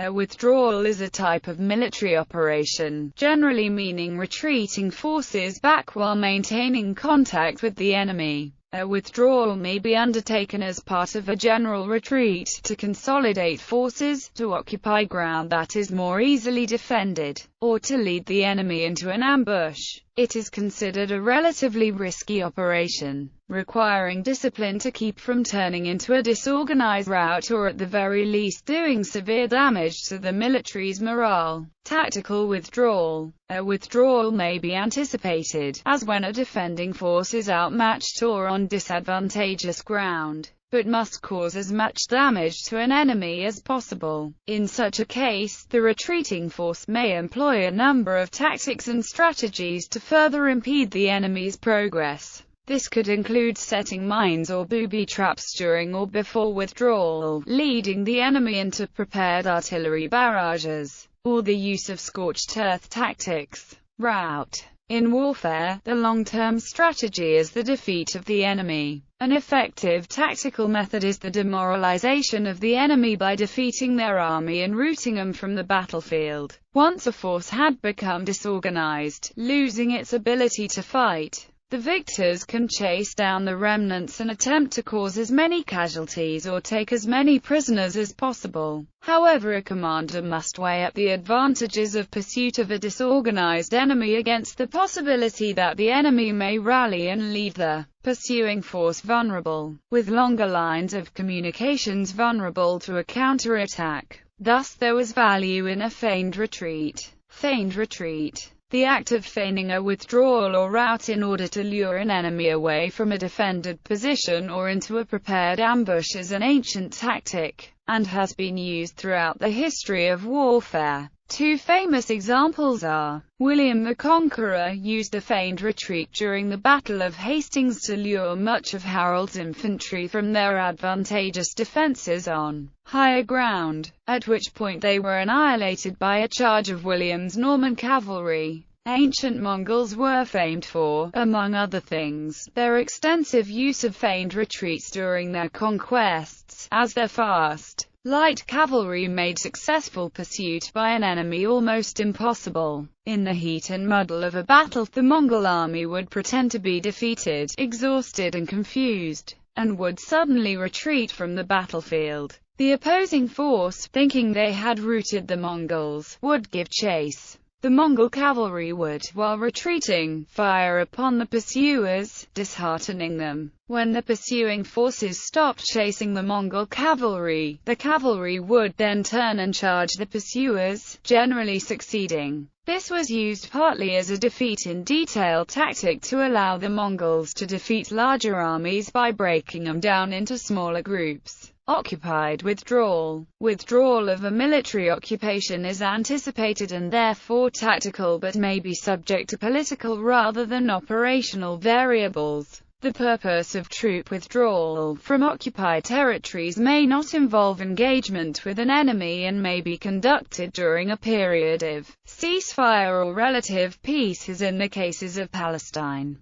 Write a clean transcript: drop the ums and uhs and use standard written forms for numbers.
A withdrawal is a type of military operation, generally meaning retreating forces back while maintaining contact with the enemy. A withdrawal may be undertaken as part of a general retreat, to consolidate forces, to occupy ground that is more easily defended, or to lead the enemy into an ambush. It is considered a relatively risky operation, requiring discipline to keep from turning into a disorganized rout or at the very least doing severe damage to the military's morale. Tactical withdrawal. A withdrawal may be anticipated, as when a defending force is outmatched or on disadvantageous ground, but must cause as much damage to an enemy as possible. In such a case, the retreating force may employ a number of tactics and strategies to further impede the enemy's progress. This could include setting mines or booby traps during or before withdrawal, leading the enemy into prepared artillery barrages, or the use of scorched earth tactics. Rout. In warfare, the long-term strategy is the defeat of the enemy. An effective tactical method is the demoralization of the enemy by defeating their army and routing them from the battlefield. Once a force had become disorganized, losing its ability to fight, the victors can chase down the remnants and attempt to cause as many casualties or take as many prisoners as possible. However, a commander must weigh up the advantages of pursuit of a disorganized enemy against the possibility that the enemy may rally and leave the pursuing force vulnerable, with longer lines of communications vulnerable to a counterattack. Thus, there was value in a feigned retreat. Feigned retreat. The act of feigning a withdrawal or rout in order to lure an enemy away from a defended position or into a prepared ambush is an ancient tactic, and has been used throughout the history of warfare. Two famous examples are: William the Conqueror used a feigned retreat during the Battle of Hastings to lure much of Harold's infantry from their advantageous defences on higher ground, at which point they were annihilated by a charge of William's Norman cavalry. Ancient Mongols were famed for, among other things, their extensive use of feigned retreats during their conquests, as their fast, light cavalry made successful pursuit by an enemy almost impossible. In the heat and muddle of a battle, the Mongol army would pretend to be defeated, exhausted and confused, and would suddenly retreat from the battlefield. The opposing force, thinking they had routed the Mongols, would give chase. The Mongol cavalry would, while retreating, fire upon the pursuers, disheartening them. When the pursuing forces stopped chasing the Mongol cavalry, the cavalry would then turn and charge the pursuers, generally succeeding. This was used partly as a defeat-in-detail tactic to allow the Mongols to defeat larger armies by breaking them down into smaller groups. Occupied withdrawal. Withdrawal of a military occupation is anticipated and therefore tactical, but may be subject to political rather than operational variables. The purpose of troop withdrawal from occupied territories may not involve engagement with an enemy and may be conducted during a period of ceasefire or relative peace, as in the cases of Palestine.